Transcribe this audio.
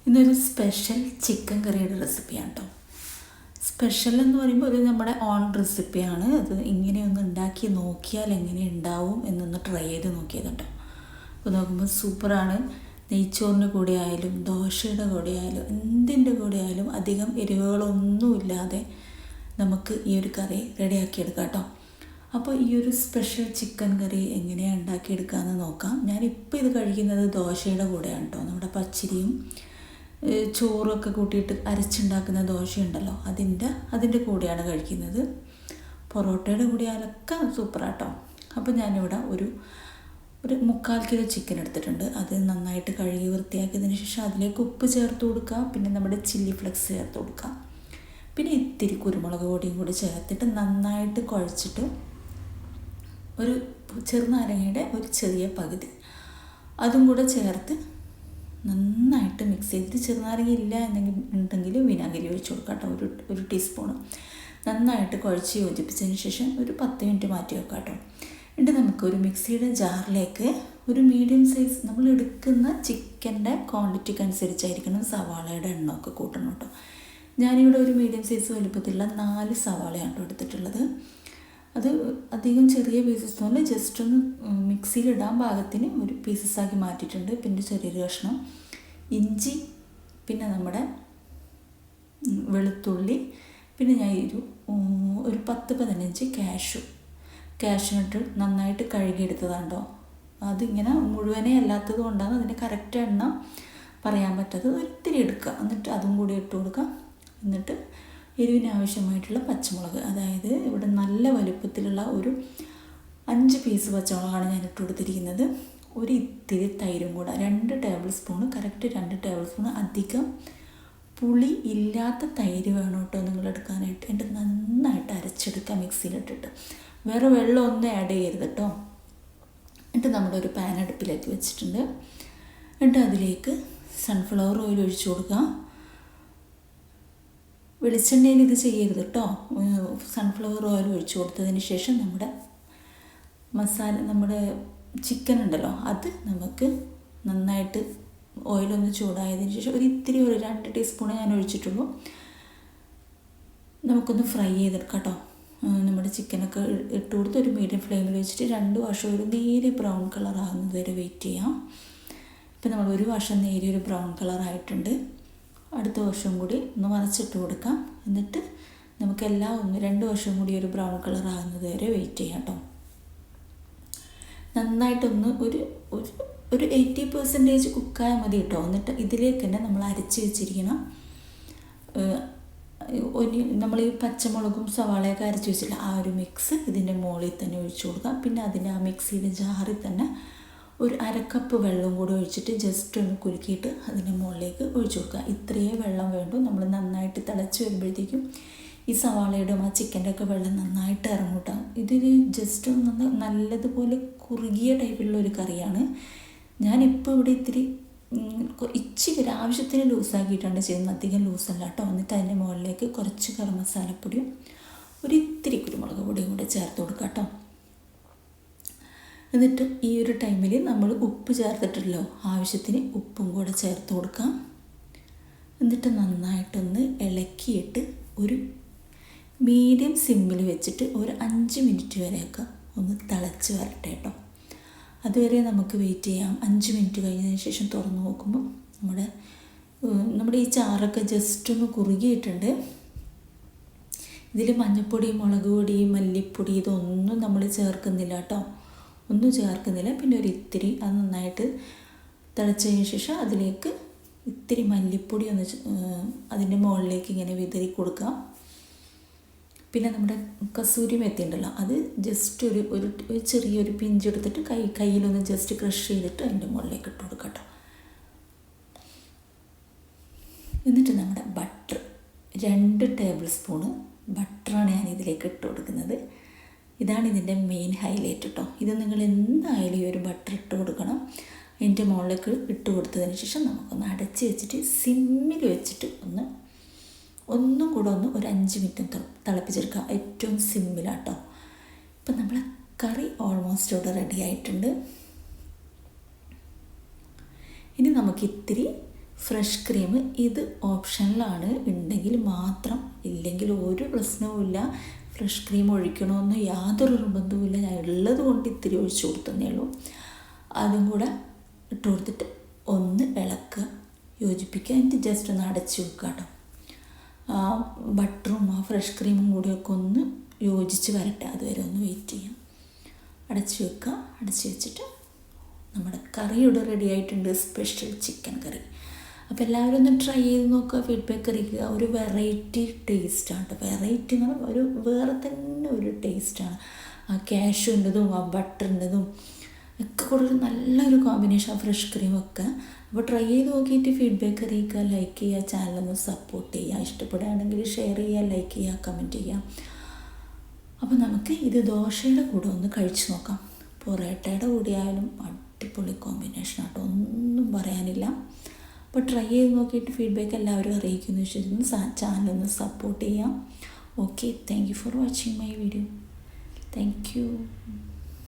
ഇതൊരു special chicken കറിയുടെ റെസിപ്പിയാണ് കേട്ടോ. സ്പെഷ്യൽ എന്ന് പറയുമ്പോൾ ഇത് നമ്മുടെ ഓൺ റെസിപ്പിയാണ്. അത് ഇങ്ങനെയൊന്ന് ഉണ്ടാക്കി നോക്കിയാൽ എങ്ങനെ ഉണ്ടാവും എന്നൊന്ന് ട്രൈ ചെയ്ത് നോക്കിയത് കേട്ടോ. അപ്പോൾ നോക്കുമ്പോൾ സൂപ്പറാണ്. നെയ്ച്ചോറിൻ്റെ കൂടെ ആയാലും ദോശയുടെ കൂടെ ആയാലും എന്തിൻ്റെ കൂടെ ആയാലും അധികം എരിവുകളൊന്നുമില്ലാതെ നമുക്ക് ഈ ഒരു കറി റെഡിയാക്കിയെടുക്കാം കേട്ടോ. അപ്പോൾ ഈ ഒരു സ്പെഷ്യൽ ചിക്കൻ കറി എങ്ങനെയാണ് ഉണ്ടാക്കിയെടുക്കാമെന്ന് നോക്കാം. ഞാനിപ്പോൾ ഇത് കഴിക്കുന്നത് ദോശയുടെ കൂടെയാണ് കേട്ടോ. നമ്മുടെ പച്ചരിയും ചോറൊക്കെ കൂട്ടിയിട്ട് അരച്ചുണ്ടാക്കുന്ന ദോശയുണ്ടല്ലോ, അതിൻ്റെ കൂടെയാണ് കഴിക്കുന്നത്. പൊറോട്ടയുടെ കൂടെ ആയാലൊക്കെ സൂപ്പറാട്ടോ. അപ്പോൾ ഞാനിവിടെ ഒരു 3/4 കിലോ ചിക്കൻ എടുത്തിട്ടുണ്ട്. അത് നന്നായിട്ട് കഴുകി വൃത്തിയാക്കിയതിന് ശേഷം അതിലേക്ക് ഉപ്പ് ചേർത്ത് കൊടുക്കുക. പിന്നെ നമ്മുടെ ചില്ലി ഫ്ലെക്സ് ചേർത്ത് കൊടുക്കുക. പിന്നെ ഇത്തിരി കുരുമുളക് പൊടിയും കൂടി ചേർത്തിട്ട് നന്നായിട്ട് കുഴച്ചിട്ട് ഒരു ചെറുനാരങ്ങയുടെ ഒരു ചെറിയ പകുതി അതും കൂടെ ചേർത്ത് നന്നായിട്ട് മിക്സ് ചെയ്തിട്ട്, ചെറുനാരങ്ങ ഇല്ല ഉണ്ടെങ്കിൽ വിനാഗിരി ഒഴിച്ച് കൊടുക്കാം കേട്ടോ. ഒരു ടീസ്പൂണ് നന്നായിട്ട് കുഴച്ച് യോജിപ്പിച്ചതിന് ശേഷം ഒരു 10 മിനിറ്റ് മാറ്റി വെക്കാം കേട്ടോ. എന്നിട്ട് നമുക്കൊരു മിക്സിയുടെ ജാറിലേക്ക് ഒരു മീഡിയം സൈസ്, നമ്മൾ എടുക്കുന്ന ചിക്കൻ്റെ ക്വാണ്ടിറ്റിക്ക് അനുസരിച്ചായിരിക്കണം സവാളയുടെ എണ്ണമൊക്കെ കൂട്ടണം കേട്ടോ. ഞാനിവിടെ ഒരു മീഡിയം സൈസ് വലുപ്പത്തിലുള്ള 4 സവാളയാണ് കേട്ടോ എടുത്തിട്ടുള്ളത്. അത് അധികം ചെറിയ പീസസ് പോലെ ജസ്റ്റ് ഒന്ന് മിക്സിയിലിടാൻ പാകത്തിന് ഒരു പീസസാക്കി മാറ്റിയിട്ടുണ്ട്. പിന്നെ ചെറിയൊരു കഷ്ണം ഇഞ്ചി, പിന്നെ നമ്മുടെ വെളുത്തുള്ളി, പിന്നെ ഞാൻ ഒരു 10-15 കാഷ്യൂനട്ട് നന്നായിട്ട് കഴുകിയെടുത്തതാണ് കേട്ടോ. അതിങ്ങനെ മുഴുവനേ അല്ലാത്തത് കൊണ്ടാണ് അതിൻ്റെ കറക്റ്റ് എണ്ണം പറയാൻ പറ്റാത്തത്. ഒരിത്തിരി എടുക്കുക, എന്നിട്ട് അതും കൂടി ഇട്ട് കൊടുക്കുക. എന്നിട്ട് എരിവിന് ആവശ്യമായിട്ടുള്ള പച്ചമുളക്, അതായത് ഇവിടെ നല്ല വലുപ്പത്തിലുള്ള ഒരു 5 പീസ് പച്ചമുളകാണ് ഞാൻ ഇട്ട് കൊടുത്തിരിക്കുന്നത്. ഒരു ഇത്തിരി തൈരും കൂടെ 2 table spoon, correct 2 table spoon. അധികം പുളി ഇല്ലാത്ത തൈര് വേണം കേട്ടോ നിങ്ങൾ എടുക്കാനായിട്ട്. എന്നിട്ട് നന്നായിട്ട് അരച്ചെടുക്കുക മിക്സിയിലിട്ടിട്ട്. വേറെ വെള്ളമൊന്നും ആഡ് ചെയ്യരുത് കേട്ടോ. എന്നിട്ട് നമ്മുടെ ഒരു പാൻ അടുപ്പിലേക്ക് വെച്ചിട്ടുണ്ട്. എന്നിട്ട് അതിലേക്ക് സൺഫ്ലവർ ഓയിൽ ഒഴിച്ചു കൊടുക്കുക. വെളിച്ചെണ്ണയിൽ ഇത് ചെയ്യരുത് കേട്ടോ. സൺഫ്ലവർ ഓയിൽ ഒഴിച്ചു കൊടുത്തതിന് ശേഷം നമ്മുടെ ചിക്കൻ ഉണ്ടല്ലോ, അത് നമുക്ക് നന്നായിട്ട് ഓയിലൊന്ന് ചൂടായതിന് ശേഷം ഒരു 2 ടീസ്പൂൺ ഞാൻ ഒഴിച്ചിട്ടുള്ളൂ. നമുക്കൊന്ന് ഫ്രൈ ചെയ്തെടുക്കാം കേട്ടോ. നമ്മുടെ ചിക്കനൊക്കെ ഇട്ട് കൊടുത്ത് ഒരു മീഡിയം ഫ്ലെയിമിൽ വെച്ചിട്ട് 2 വശം ഒരു നേരിയ ബ്രൗൺ കളർ ആകുന്നത് വരെ വെയിറ്റ് ചെയ്യാം. ഇപ്പം നമ്മൾ ഒരു വശം നേരിയൊരു ബ്രൗൺ കളറായിട്ടുണ്ട്. അടുത്ത വശവും കൂടി ഒന്ന് മറച്ചിട്ട് കൊടുക്കാം. എന്നിട്ട് നമുക്കെല്ലാം 2 വശവും കൂടി ഒരു ബ്രൗൺ കളർ ആകുന്നത് വരെ വെയിറ്റ് ചെയ്യാം കേട്ടോ. നന്നായിട്ടൊന്ന് ഒരു 80% കുക്കായാൽ മതി കേട്ടോ. എന്നിട്ട് ഇതിലേക്ക് തന്നെ നമ്മൾ അരച്ച് വെച്ചിരിക്കണം നമ്മൾ ഈ പച്ചമുളകും സവാളയൊക്കെ അരച്ച് വെച്ചില്ല, ആ ഒരു മിക്സ് ഇതിൻ്റെ മുകളിൽ തന്നെ ഒഴിച്ചു കൊടുക്കാം. പിന്നെ അതിൻ്റെ ആ മിക്സിയുടെ ജാറിൽ തന്നെ ഒരു 1/2 കപ്പ് വെള്ളം കൂടി ഒഴിച്ചിട്ട് ജസ്റ്റ് ഒന്ന് കുലുക്കിയിട്ട് അതിൻ്റെ മുകളിലേക്ക് ഒഴിച്ചു കൊടുക്കുക. ഇത്രയേ വെള്ളം വേണ്ടൂ. നമ്മൾ നന്നായിട്ട് തിളച്ച് വരുമ്പോഴത്തേക്കും ഈ സവാളയുടെയും ആ ചിക്കൻ്റെ ഒക്കെ വെള്ളം നന്നായിട്ട് ഇറങ്ങൂട്ടാ. ഇതൊരു ജസ്റ്റ് ഒന്ന് നല്ലതുപോലെ കുറുകിയ ടൈപ്പിലുള്ള ഒരു കറിയാണ്. ഞാനിപ്പോൾ ഇവിടെ ഇച്ചിരി ആവശ്യത്തിന് ലൂസാക്കിയിട്ടാണ് ചെയ്യുന്നത്, അധികം ലൂസല്ല കേട്ടോ. എന്നിട്ട് അതിൻ്റെ മുകളിലേക്ക് കുറച്ച് ഗരം മസാലപ്പൊടിയും ഒരു ഇത്തിരി കുരുമുളക് പൊടിയും കൂടെ ചേർത്ത് കൊടുക്കുക കേട്ടോ. എന്നിട്ട് ഈ ഒരു ടൈമിൽ നമ്മൾ ഉപ്പ് ചേർത്തിട്ടല്ലോ, ആവശ്യത്തിന് ഉപ്പും കൂടെ ചേർത്ത് കൊടുക്കാം. എന്നിട്ട് നന്നായിട്ടൊന്ന് ഇളക്കിയിട്ട് ഒരു മീഡിയം സിമ്മിൽ വെച്ചിട്ട് ഒരു 5 മിനിറ്റ് വരെയൊക്കെ ഒന്ന് തിളച്ച് വരട്ടെ കേട്ടോ. അതുവരെ നമുക്ക് വെയിറ്റ് ചെയ്യാം. 5 മിനിറ്റ് കഴിഞ്ഞതിന് ശേഷം തുറന്ന് നോക്കുമ്പോൾ നമ്മുടെ ഈ ചാറൊക്കെ ജസ്റ്റ് ഒന്ന് കുറുകിയിട്ടുണ്ട്. ഇതിൽ മഞ്ഞൾപ്പൊടി, മുളക് പൊടി, മല്ലിപ്പൊടി ഇതൊന്നും നമ്മൾ ചേർക്കുന്നില്ല കേട്ടോ, ഒന്നും ചേർക്കുന്നില്ല. പിന്നെ ഒരു ഇത്തിരി അത് നന്നായിട്ട് തിളച്ചതിന് ശേഷം അതിലേക്ക് ഇത്തിരി മല്ലിപ്പൊടി ഒന്ന് അതിൻ്റെ മുകളിലേക്ക് ഇങ്ങനെ വിതറി കൊടുക്കാം. പിന്നെ നമ്മുടെ കസൂരി മെത്തി ഉണ്ടല്ലോ, അത് ജസ്റ്റ് ഒരു ചെറിയൊരു പിഞ്ചെടുത്തിട്ട് കയ്യിലൊന്ന് ജസ്റ്റ് ക്രഷ് ചെയ്തിട്ട് അതിൻ്റെ മുകളിലേക്ക് ഇട്ട് കൊടുക്കാം കേട്ടോ. എന്നിട്ട് നമ്മുടെ ബട്ടർ 2 ടേബിൾ സ്പൂണ് ബട്ടറാണ് ഞാൻ ഇതിലേക്ക് ഇട്ട് കൊടുക്കുന്നത്. ഇതാണ് ഇതിൻ്റെ മെയിൻ ഹൈലൈറ്റ് കേട്ടോ. ഇത് നിങ്ങൾ എന്തായാലും ഈ ഒരു ബട്ടർ ഇട്ട് കൊടുക്കണം. അതിൻ്റെ മുകളിലേക്ക് ഇട്ട് കൊടുത്തതിന് ശേഷം നമുക്കൊന്ന് അടച്ച് വെച്ചിട്ട് സിമ്മിൽ വെച്ചിട്ട് ഒന്നും കൂടെ ഒരു 5 മിനിറ്റ് തിളപ്പിച്ചെടുക്കുക, ഏറ്റവും സിമ്മിലാട്ടോ. ഇപ്പം നമ്മളെ കറി ഓൾമോസ്റ്റ് ഇവിടെ റെഡി ആയിട്ടുണ്ട്. ഇനി നമുക്ക് ഇത്തിരി ഫ്രഷ് ക്രീം ഇത് ഓപ്ഷനിലാണ്, ഉണ്ടെങ്കിൽ മാത്രം, ഇല്ലെങ്കിൽ ഒരു പ്രശ്നവുമില്ല. ഫ്രഷ് ക്രീം ഒഴിക്കണമെന്ന് യാതൊരു നിർബന്ധവുമില്ല. ഞാൻ ഉള്ളത് കൊണ്ട് ഇത്തിരി ഒഴിച്ചു കൊടുത്തതേ ഉള്ളൂ. അതും കൂടെ ഇട്ട് കൊടുത്തിട്ട് ഒന്ന് ഇളക്കുക, യോജിപ്പിക്കുക. എന്നിട്ട് ജസ്റ്റ് ഒന്ന് അടച്ച് വെക്കുക കേട്ടോ. ബട്ടറും ആ ഫ്രഷ് ക്രീമും കൂടിയൊക്കെ ഒന്ന് യോജിച്ച് വരട്ടെ, അതുവരെ ഒന്ന് വെയിറ്റ് ചെയ്യാം. അടച്ച് വെക്കുക. അടച്ച് വെച്ചിട്ട് നമ്മുടെ കറി ഇവിടെ റെഡി ആയിട്ടുണ്ട്, സ്പെഷ്യൽ ചിക്കൻ കറി. അപ്പോൾ എല്ലാവരും ഒന്ന് ട്രൈ ചെയ്ത് നോക്കുക, ഫീഡ്ബാക്ക് അറിയിക്കുക. ഒരു വെറൈറ്റി ടേസ്റ്റാണ് കേട്ടോ. വെറൈറ്റി എന്ന് പറഞ്ഞാൽ ഒരു വേറെ തന്നെ ഒരു ടേസ്റ്റാണ്. ആ കാഷ്യൂൻ്റെതും ആ ബട്ടറിൻ്റെതും ഒക്കെ കൂടെ ഒരു നല്ലൊരു കോമ്പിനേഷൻ, ഫ്രഷ് ക്രീമൊക്കെ. അപ്പോൾ ട്രൈ ചെയ്ത് നോക്കിയിട്ട് ഫീഡ്ബാക്ക് അറിയിക്കുക, ലൈക്ക് ചെയ്യുക, ചാനലൊന്ന് സപ്പോർട്ട് ചെയ്യുക. ഇഷ്ടപ്പെടുകയാണെങ്കിൽ ഷെയർ ചെയ്യുക, ലൈക്ക് ചെയ്യുക, കമൻറ്റ് ചെയ്യുക. അപ്പോൾ നമുക്ക് ഇത് ദോശയുടെ കൂടെ ഒന്ന് കഴിച്ച് നോക്കാം. പൊറോട്ടയുടെ കൂടെ ആയാലും അടിപൊളി കോമ്പിനേഷൻ ആട്ടോ, ഒന്നും പറയാനില്ല. അപ്പോൾ ട്രൈ ചെയ്ത് നോക്കിയിട്ട് ഫീഡ്ബാക്ക് എല്ലാവരും അറിയിക്കുമെന്ന് വിശ്വസിക്കുന്നു. ചാനലൊന്ന് സപ്പോർട്ട് ചെയ്യാം. Okay, thank you for watching my video. Thank you.